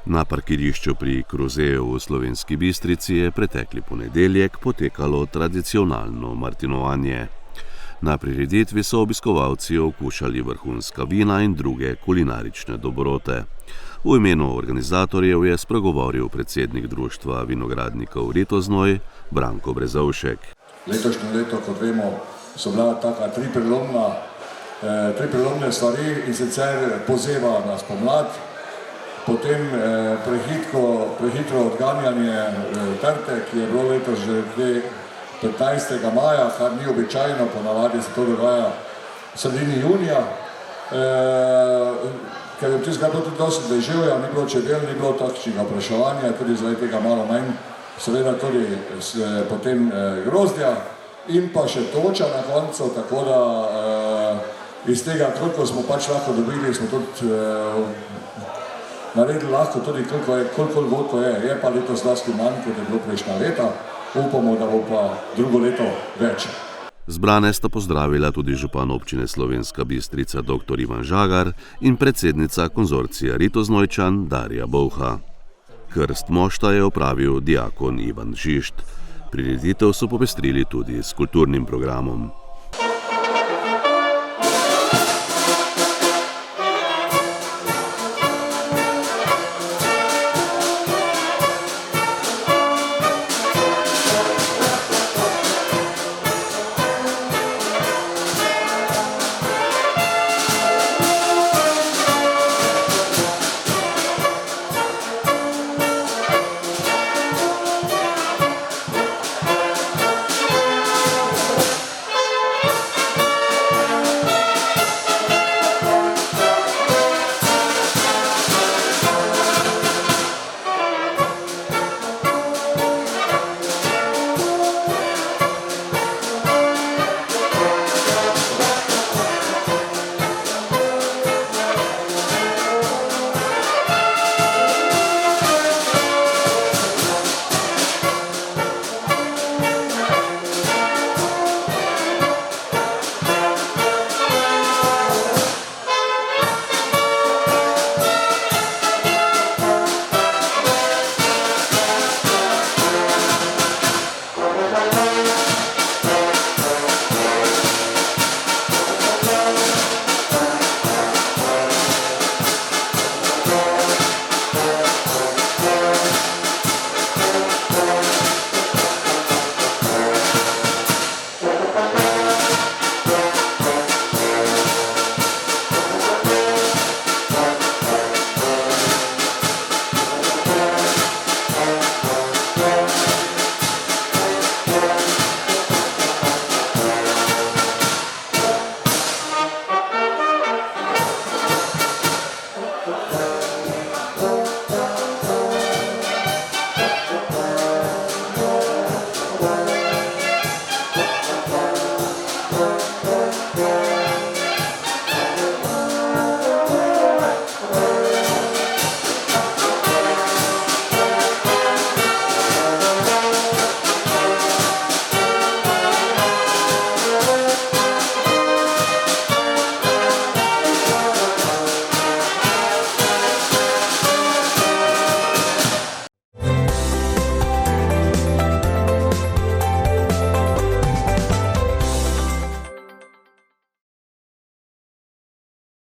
Na parkirišču pri Kruzeju v Slovenski Bistrici je pretekli ponedeljek potekalo tradicionalno Martinovanje. Na prireditvi so obiskovalci okušali vrhunska vina in druge kulinarične dobrote. V imenu organizatorjev je spregovoril predsednik društva vinogradnikov Ritoznoj Branko Brezovšek. Letošnje leto, kot vemo, so bila taka tri prelomne stvari, in sicer pozeva na spomlad, potem prehitro odganjanje trte, ki je bilo letos že 15. maja, kar ni običajno, ponavadi se to dogaja v sredini junija, ker je vtis bilo tudi dosti deževja, ni bilo čebel, ni bilo takšnega opraševanja, tudi zaradi tega malo manj, seveda tudi potem grozdja in pa še toča na koncu, tako da iz tega, koliko smo pač lahko dobili, smo tudi naredili lahko tudi, koliko je pa letos dosti manj, kot je bilo prejšnja leta. Upamo, da bo pa drugo leto več. Zbrane sta pozdravila tudi župan občine Slovenska Bistrica dr. Ivan Žagar in predsednica konzorcija Ritoznojčan Darja Bolha. Krst mošta je opravil diakon Ivan Žišt. Prireditev so popestrili tudi s kulturnim programom.